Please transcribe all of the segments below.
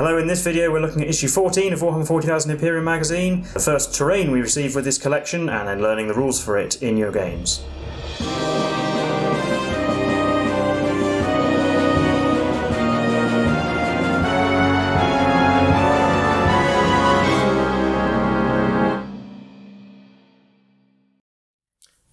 Hello, in this video we're looking at issue 14 of Warhammer 40,000 Imperium magazine, the first terrain we received with this collection, and then learning the rules for it in your games.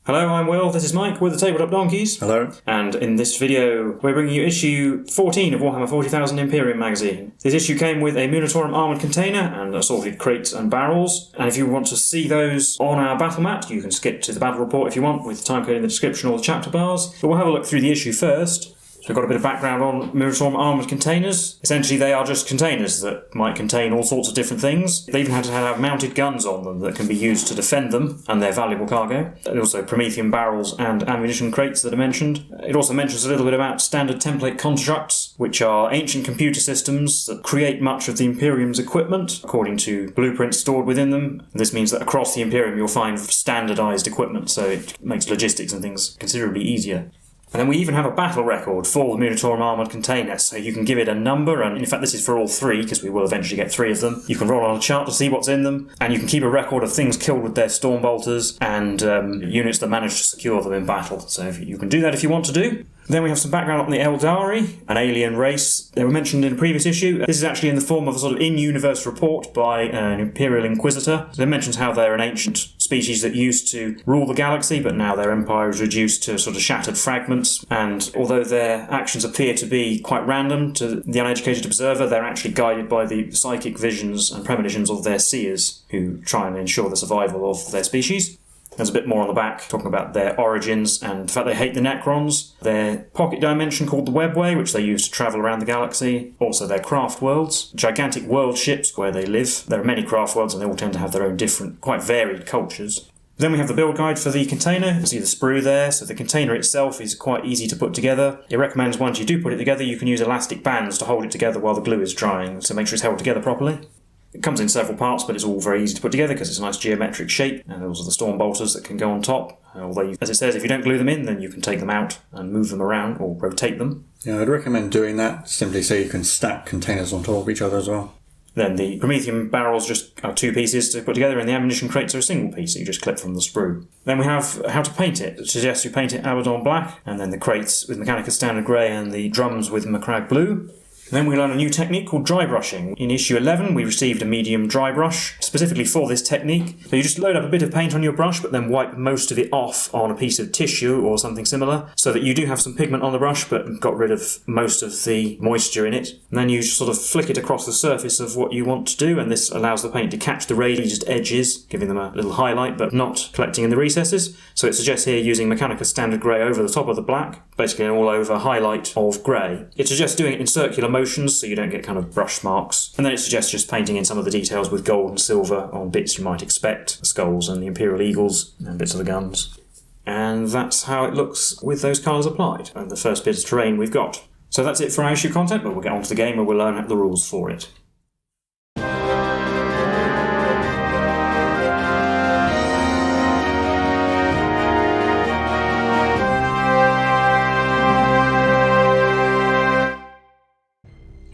Hello, I'm Will, this is Mike, we're the Tabletop Donkeys. Hello. And in this video, we're bringing you issue 14 of Warhammer 40,000 Imperium magazine. This issue came with a Munitorum Armoured Container and assorted crates and barrels. And if you want to see those on our battle mat, you can skip to the battle report if you want, with time code in the description or the chapter bars. But we'll have a look through the issue first. So we've got a bit of background on Munitorum Armoured Containers. Essentially, they are just containers that might contain all sorts of different things. They even have to have mounted guns on them that can be used to defend them and their valuable cargo. And also Promethean barrels and ammunition crates that are mentioned. It also mentions a little bit about standard template constructs, which are ancient computer systems that create much of the Imperium's equipment, according to blueprints stored within them. This means that across the Imperium you'll find standardised equipment, so it makes logistics and things considerably easier. And then we even have a battle record for the Munitorum Armoured Container, so you can give it a number, and in fact this is for all three, because we will eventually get three of them. You can roll on a chart to see what's in them, and you can keep a record of things killed with their storm bolters, and units that manage to secure them in battle. So you can do that if you want to do. Then we have some background on the Eldari, an alien race. They were mentioned in a previous issue. This is actually in the form of a sort of in-universe report by an Imperial Inquisitor. It mentions how they're an ancient species that used to rule the galaxy, but now their empire is reduced to sort of shattered fragments. And although their actions appear to be quite random to the uneducated observer, they're actually guided by the psychic visions and premonitions of their seers, who try and ensure the survival of their species. There's a bit more on the back, talking about their origins and the fact they hate the Necrons, their pocket dimension called the Webway, which they use to travel around the galaxy, also their craft worlds, gigantic world ships where they live. There are many craft worlds and they all tend to have their own different, quite varied cultures. Then we have the build guide for the container. You see the sprue there, so the container itself is quite easy to put together. It recommends once you do put it together, you can use elastic bands to hold it together while the glue is drying, so make sure it's held together properly. It comes in several parts, but it's all very easy to put together because it's a nice geometric shape, and those are the storm bolters that can go on top. Although, as it says, if you don't glue them in, then you can take them out and move them around or rotate them. Yeah, I'd recommend doing that, simply so you can stack containers on top of each other as well. Then the Promethean barrels just are two pieces to put together, and the ammunition crates are a single piece that you just clip from the sprue. Then we have how to paint it. It suggests you paint it Abaddon black, and then the crates with Mechanica Standard grey and the drums with Macragge blue. Then we learn a new technique called dry brushing. In issue 11 we received a medium dry brush specifically for this technique. So you just load up a bit of paint on your brush but then wipe most of it off on a piece of tissue or something similar so that you do have some pigment on the brush but got rid of most of the moisture in it. And then you sort of flick it across the surface of what you want to do, and this allows the paint to catch the raised edges, giving them a little highlight but not collecting in the recesses. So it suggests here using Mechanica Standard grey over the top of the black, basically an all over highlight of grey. It suggests doing it in circular motions so you don't get kind of brush marks, and then it suggests just painting in some of the details with gold and silver on bits you might expect, the skulls and the Imperial eagles and bits of the guns. And that's how it looks with those colours applied, and the first bit of terrain we've got. So that's it for our issue content, but we'll get on to the game where we'll learn the rules for it.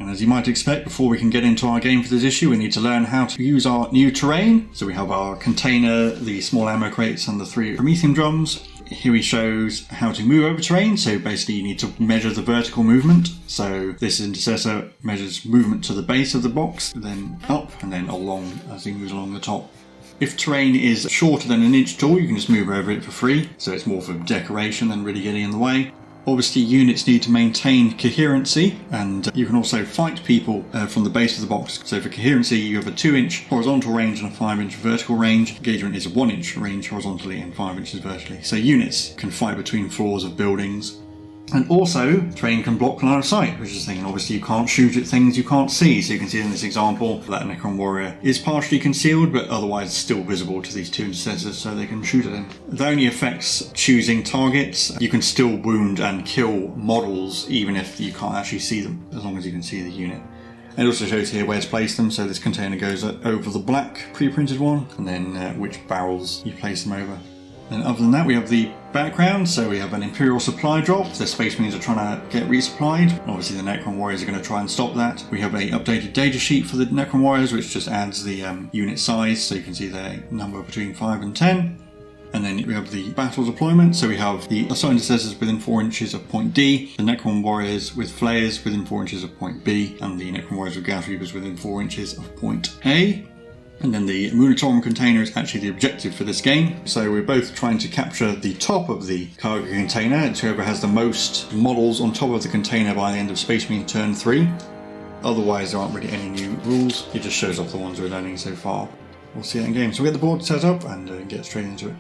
As you might expect, before we can get into our game for this issue, we need to learn how to use our new terrain. So we have our container, the small ammo crates and the 3 Promethean drums. Here he shows how to move over terrain, so basically you need to measure the vertical movement. So this intercessor measures movement to the base of the box, then up and then along as he moves along the top. If terrain is shorter than an inch tall, you can just move over it for free, so it's more for decoration than really getting in the way. Obviously units need to maintain coherency, and you can also fight people from the base of the box. So for coherency you have a 2-inch horizontal range and a 5-inch vertical range. Engagement is a 1-inch range horizontally and 5 inches vertically. So units can fight between floors of buildings. And also, terrain can block line of sight, which is the thing. And obviously you can't shoot at things you can't see. So you can see in this example that Necron warrior is partially concealed, but otherwise still visible to these 2 intercessors, so they can shoot at him. That only affects choosing targets. You can still wound and kill models, even if you can't actually see them, as long as you can see the unit. It also shows here where to place them, so this container goes over the black pre-printed one, and then which barrels you place them over. And other than that, we have the background. So we have an Imperial supply drop. The Space Marines are trying to get resupplied. Obviously, the Necron warriors are going to try and stop that. We have a updated data sheet for the Necron warriors, which just adds the unit size, so you can see their number between 5 and 10. And then we have the battle deployment. So we have the assault intercessors within 4 inches of point D, the Necron warriors with flayers within 4 inches of point B, and the Necron warriors with Gas Reapers within 4 inches of point A. And then the Munitorum Container is actually the objective for this game. So we're both trying to capture the top of the cargo container. It's whoever has the most models on top of the container by the end of Space Marine turn 3. Otherwise, there aren't really any new rules. It just shows off the ones we're learning so far. We'll see that in game. So we get the board set up and get straight into it.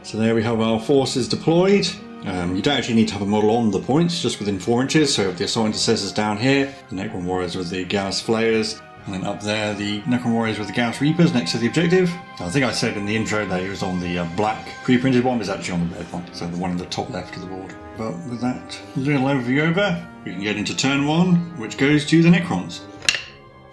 So there we have our forces deployed. You don't actually need to have a model on the points, just within 4 inches. So we have the assault intercessors down here, the Necron warriors with the Gauss flayers, and then up there the Necron warriors with the Gauss reapers next to the objective. I think I said in the intro that it was on the black pre-printed one, but it's actually on the red one, so the one in the top left of the board. But with that little overview over, we can get into turn 1, which goes to the Necrons.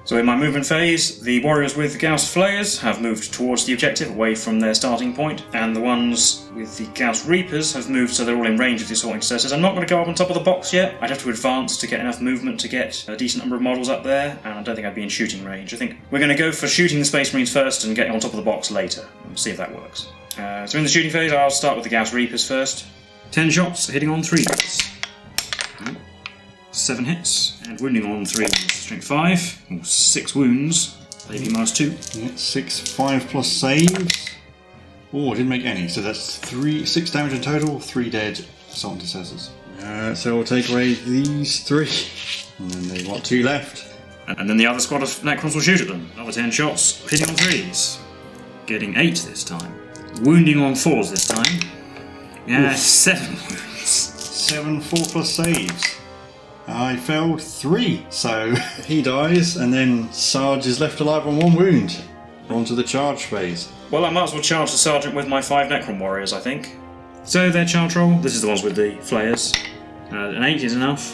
So in my movement phase, the warriors with the Gauss flayers have moved towards the objective, away from their starting point, and the ones with the Gauss reapers have moved so they're all in range of the assault intercessors. I'm not going to go up on top of the box yet. I'd have to advance to get enough movement to get a decent number of models up there, and I don't think I'd be in shooting range. I think we're going to go for shooting the Space Marines first and getting on top of the box later. We'll see if that works. So in the shooting phase, I'll start with the Gauss reapers first. 10 shots, hitting on 3s. 7 hits, and wounding on 3s. Strength 5, 6 wounds, maybe -2. Yeah, 6, 5 plus saves. Oh, I didn't make any, so that's 6 damage in total, 3 dead assault intercessors. So we'll take away these 3, and then they've got 2 left. And then the other squad of Necrons will shoot at them. Another 10 shots, hitting on 3s. Getting 8 this time. Wounding on 4s this time. Yeah, oof. 7 wounds. 7 4 plus saves. I failed 3, so he dies, and then Sarge is left alive on 1 wound. On to the charge phase. Well, I might as well charge the Sergeant with my 5 Necron warriors, I think. So their charge roll, this is the ones with the flayers. An 8 is enough.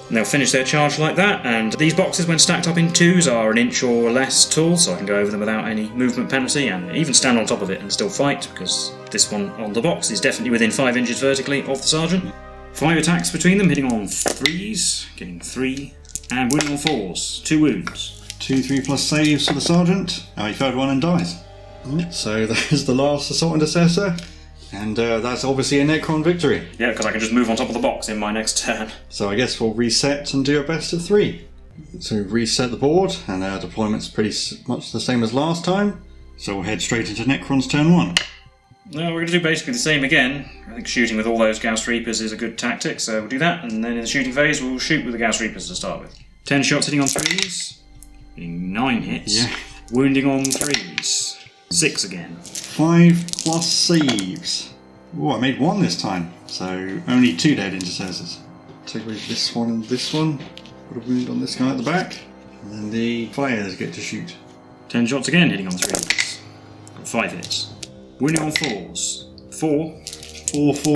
And they'll finish their charge like that, and these boxes, when stacked up in 2s, are an inch or less tall, so I can go over them without any movement penalty, and even stand on top of it and still fight, because this one on the box is definitely within 5 inches vertically of the Sergeant. 5 attacks between them, hitting on 3s, getting 3, and wounding on 4s, 2 wounds. 2 3 plus saves for the Sergeant. He failed 1 and dies. So there's the last assault intercessor, and that's obviously a Necron victory. Yeah, because I can just move on top of the box in my next turn. So I guess we'll reset and do a best of 3. So we've reset the board, and our deployment's pretty much the same as last time. So we'll head straight into Necron's turn 1. No, we're going to do basically the same again. I think shooting with all those Gauss Reapers is a good tactic, so we'll do that, and then in the shooting phase we'll shoot with the Gauss Reapers to start with. 10 shots hitting on 3s, hitting 9 hits, yeah. Wounding on 3s, 6 again. 5 plus saves. Oh, I made 1 this time, so only 2 dead intercessors. Take away this one and this one, put a wound on this guy at the back, and then the flayers get to shoot. 10 shots again hitting on 3s, 5 hits. Wounding on 4s. 4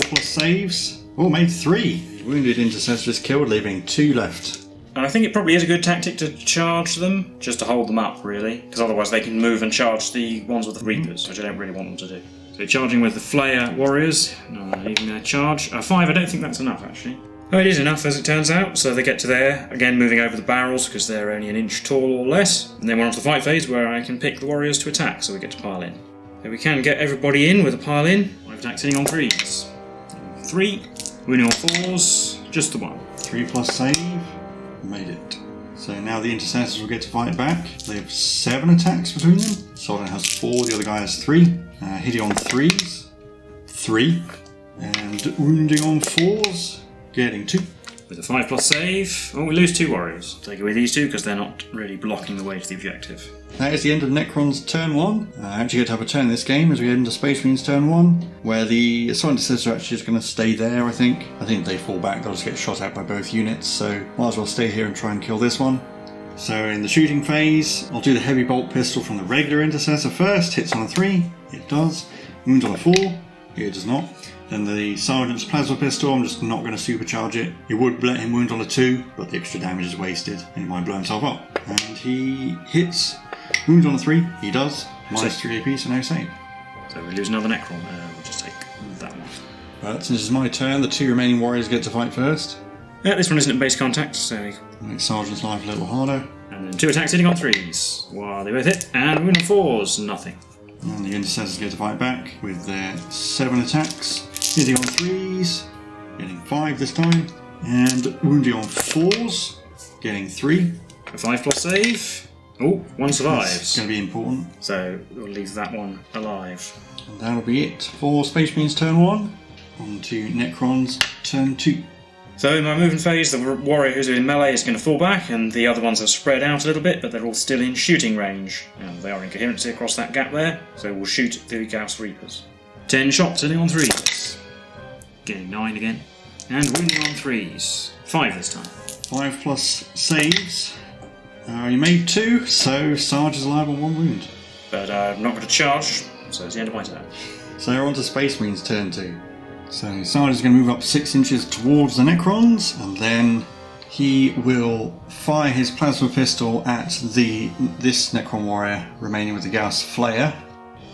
plus saves. Oh, made 3. Wounded intercessor is killed, leaving 2 left. And I think it probably is a good tactic to charge them, just to hold them up, really, because otherwise they can move and charge the ones with the Reapers, which I don't really want them to do. So charging with the Flayer Warriors, leaving their charge. 5, I don't think that's enough, actually. Oh, it is enough, as it turns out, so they get to there, again moving over the barrels, because they're only an inch tall or less. And then we're on to the fight phase, where I can pick the Warriors to attack, so we get to pile in. So we can get everybody in with a pile in. 5 attacks hitting on 3s. 3, wounding on 4s, just the 1. 3 plus save, made it. So now the intercessors will get to fight back. They have 7 attacks between them. Solon has 4, the other guy has 3. Hitting on 3s, 3. And wounding on 4s, getting 2. With a 5 plus save, we lose 2 warriors. Take away these 2 because they're not really blocking the way to the objective. That is the end of Necron's turn 1. I actually get to have a turn in this game as we head into Space Marines turn 1, where the assault intercessors are actually just going to stay there, I think. I think if they fall back, they'll just get shot at by both units, so might as well stay here and try and kill this one. So in the shooting phase, I'll do the heavy bolt pistol from the regular intercessor first. Hits on a 3, it does. Wounds on a 4, it does not. Then the Sergeant's plasma pistol, I'm just not going to supercharge it. It would let him wound on a 2, but the extra damage is wasted and he might blow himself up. And he hits. Wounds on a 3, he does. Minus 3 AP, so no save. So we lose another Necron. We'll just take But since it's my turn, the 2 remaining warriors get to fight first. Yeah, this one isn't at base contact, so... Makes Sergeant's life a little harder. And then 2 attacks hitting on 3s. Wow, they both hit. And wound on 4s, nothing. And the Intercessors get to fight back with their 7 attacks. Hitting on 3s, getting 5 this time. And wounding on 4s, getting 3. A 5+ save. Oh, 1 survives. It's going to be important. So we'll leave that one alive. And that'll be it for Space Marines turn 1. On to Necrons turn 2. So in my movement phase, the warrior who's in melee is going to fall back, and the other ones have spread out a little bit, but they're all still in shooting range. And they are in coherency across that gap there, so we'll shoot the Gauss Reapers. 10 shots hitting on 3s. Getting 9 again. And wounding on 3s. 5 this time. 5+ saves. You made 2, so Sarge is alive on 1 wound. But I'm not going to charge, so it's the end of my turn. So we're on to Space Marines turn 2. So Sarge is going to move up 6 inches towards the Necrons, and then he will fire his plasma pistol at this Necron warrior remaining with the Gauss Flayer.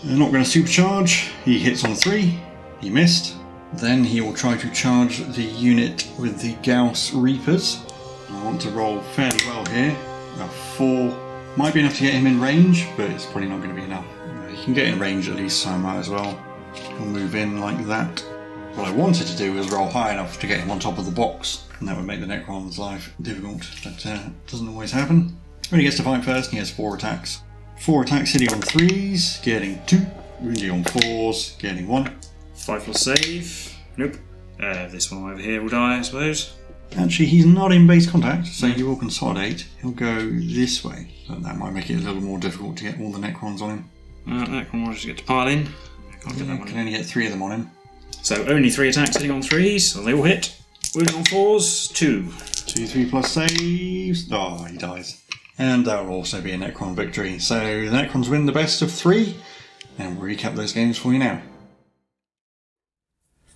They're not going to supercharge. He hits on 3. He missed. Then he will try to charge the unit with the Gauss Reapers. I want to roll fairly well here. A 4 might be enough to get him in range, but it's probably not going to be enough. He can get in range at least, so I might as well. He'll move in like that. What I wanted to do was roll high enough to get him on top of the box, and that would make the Necron's life difficult, but doesn't always happen. When he gets to fight first, he has 4 attacks. 4 attacks hitting on 3s, getting 2. Wounding on 4s, getting 1. 5+ save. Nope. This one over here will die, I suppose. Actually, he's not in base contact, so he will consolidate. He'll go this way, but that might make it a little more difficult to get all the Necrons on him. Necron will just get to pile in. Can't get that one. Can only get 3 of them on him. So only 3 attacks hitting on 3s, so they all hit. Wounding on 4s, 2. 2, 3+ saves. Oh, he dies. And that will also be a Necron victory. So the Necrons win the best of 3, and we'll recap those games for you now.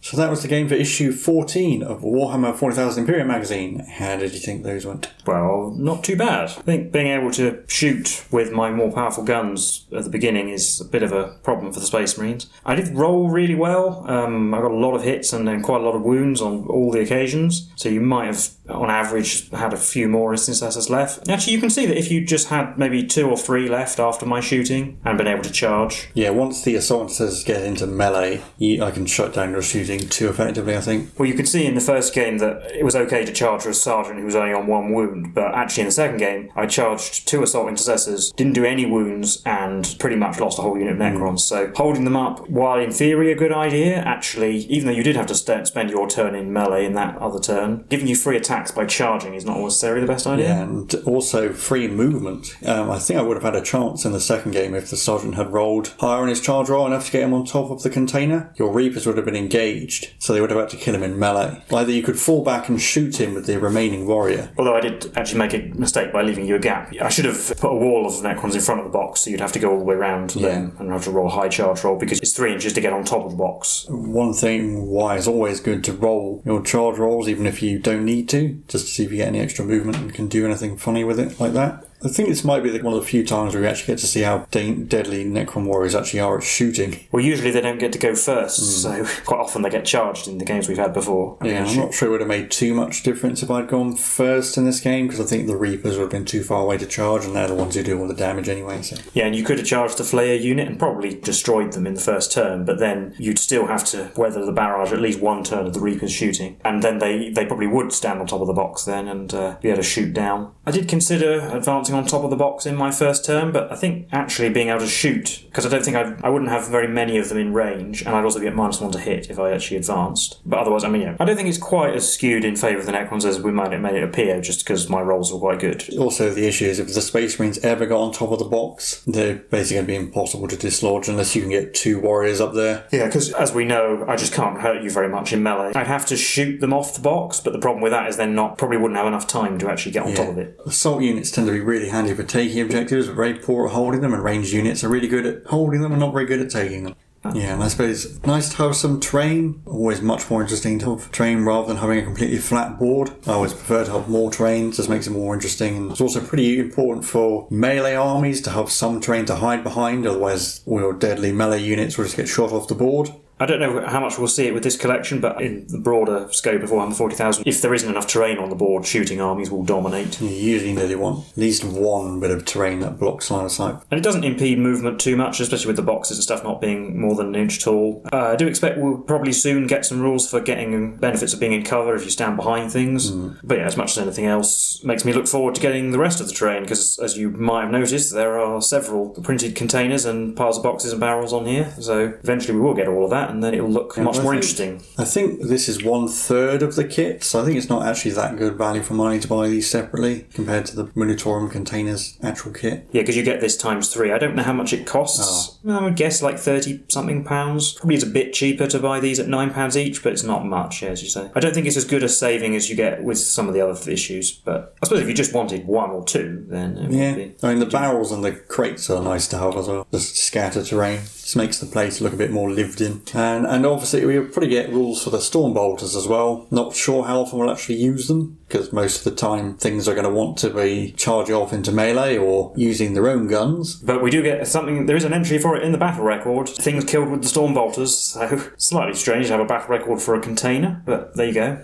So that was the game for issue 14 of Warhammer 40,000 Imperium magazine. How did you think those went? Well, not too bad. I think being able to shoot with my more powerful guns at the beginning is a bit of a problem for the Space Marines. I did roll really well. I got a lot of hits and then quite a lot of wounds on all the occasions. So you might have, on average, had a few more intercessors left. Actually, you can see that if you just had maybe 2 or 3 left after my shooting and been able to charge. Yeah, once the assault intercessors get into melee, I can shut down your shooting too effectively, I think. Well, you could see in the first game that it was okay to charge for a sergeant who was only on 1 wound, but actually in the second game, I charged 2 assault intercessors, didn't do any wounds, and pretty much lost a whole unit of Necrons. So holding them up, while in theory a good idea, actually, even though you did have to spend your turn in melee in that other turn, giving you free attacks by charging is not necessarily the best idea. Yeah, and also free movement. I think I would have had a chance in the second game if the sergeant had rolled higher on his charge roll enough to get him on top of the container. Your Reapers would have been engaged, so they would have had to kill him in melee. Either you could fall back and shoot him with the remaining warrior. Although I did actually make a mistake by leaving you a gap. I should have put a wall of Necrons in front of the box, so you'd have to go all the way around them and have to roll a high charge roll, because it's 3 inches to get on top of the box. One thing why it's always good to roll your charge rolls, even if you don't need to, just to see if you get any extra movement and can do anything funny with it like that. I think this might be one of the few times where we actually get to see how deadly Necron warriors actually are at shooting. Well, usually they don't get to go first, so quite often they get charged in the games we've had before. Yeah, I'm not sure it would have made too much difference if I'd gone first in this game, because I think the Reapers would have been too far away to charge, and they're the ones who do all the damage anyway. So. Yeah, and you could have charged the Flayer unit and probably destroyed them in the first turn, but then you'd still have to weather the barrage at least 1 turn of the Reapers shooting, and then they probably would stand on top of the box then and be able to shoot down. I did consider advancing on top of the box in my first turn, but I think actually being able to shoot, because I don't think I wouldn't have very many of them in range, and I'd also get -1 to hit if I actually advanced. But otherwise, I don't think it's quite as skewed in favour of the Necrons as we might have made it appear, just because my rolls were quite good. Also, the issue is if the Space Marines ever got on top of the box, they're basically going to be impossible to dislodge unless you can get 2 warriors up there. Yeah, because as we know, I just can't hurt you very much in melee. I'd have to shoot them off the box, but the problem with that is they're probably wouldn't have enough time to actually get on top of it. Assault units tend to be really handy for taking objectives, but very poor at holding them, and ranged units are really good at holding them and not very good at taking them. Yeah, and I suppose it's nice to have some terrain. Always much more interesting to have terrain rather than having a completely flat board. I always prefer to have more terrain, just makes it more interesting. And it's also pretty important for melee armies to have some terrain to hide behind, otherwise all your deadly melee units will just get shot off the board. I don't know how much we'll see it with this collection, but in the broader scope of Warhammer 40,000, if there isn't enough terrain on the board, shooting armies will dominate. You usually nearly want at least one bit of terrain that blocks line of sight. And it doesn't impede movement too much, especially with the boxes and stuff not being more than an inch tall. I do expect we'll probably soon get some rules for getting benefits of being in cover if you stand behind things. But yeah, as much as anything else, makes me look forward to getting the rest of the terrain, because as you might have noticed, there are several printed containers and piles of boxes and barrels on here. So eventually we will get all of that, and then it'll look much more interesting. I think this is 1/3 of the kit, so I think it's not actually that good value for money to buy these separately compared to the Munitorum Container's actual kit. Yeah, because you get this ×3. I don't know how much it costs. I would guess like £30-something. Probably it's a bit cheaper to buy these at £9 each, but it's not much, as you say. I don't think it's as good a saving as you get with some of the other issues, but I suppose if you just wanted one or two, then it would be... I mean, the barrels and the crates are nice to have as well. Just scatter terrain. Just makes the place look a bit more lived in. And obviously we'll probably get rules for the storm bolters as well. Not sure how often we'll actually use them, because most of the time things are going to want to be charging off into melee or using their own guns. But we do get something, there is an entry for it in the battle record. Things killed with the storm bolters, so slightly strange to have a battle record for a container, but there you go.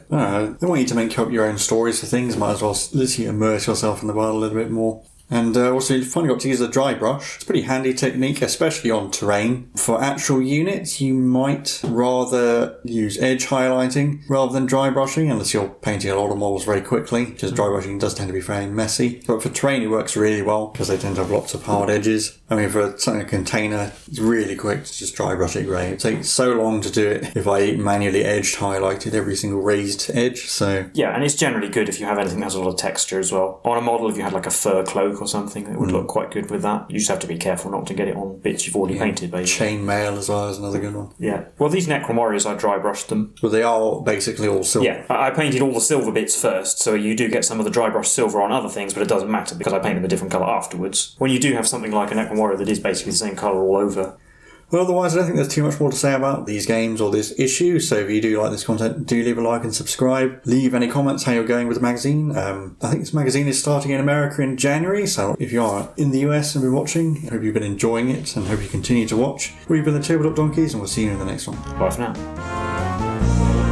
They want you to make up your own stories for things. Might as well let you immerse yourself in the world a little bit more. And also, you've finally got to use a dry brush. It's a pretty handy technique, especially on terrain. For actual units, you might rather use edge highlighting rather than dry brushing, unless you're painting a lot of models very quickly, because dry brushing does tend to be very messy. But for terrain, it works really well, because they tend to have lots of hard edges. I mean, for something like a container, it's really quick to just dry brush it grey. It takes so long to do it if I manually edged highlighted every single raised edge, so... Yeah, and it's generally good if you have anything that has a lot of texture as well. On a model, if you had like a fur cloak or something, it would look quite good with that. You just have to be careful not to get it on bits you've already painted, basically. Chainmail as well is another good one. Yeah. Well, these Necron warriors, I dry brushed them. But they are basically all silver. Yeah, I painted all the silver bits first, so you do get some of the dry brush silver on other things, but it doesn't matter because I paint them a different colour afterwards. When you do have something like a Necron warrior that is basically the same colour all over. Well, otherwise, I don't think there's too much more to say about these games or this issue. So if you do like this content, do leave a like and subscribe. Leave any comments how you're going with the magazine. I think this magazine is starting in America in January. So if you are in the US and been watching, I hope you've been enjoying it and hope you continue to watch. We've been the Tabletop Donkeys, and we'll see you in the next one. Bye for now.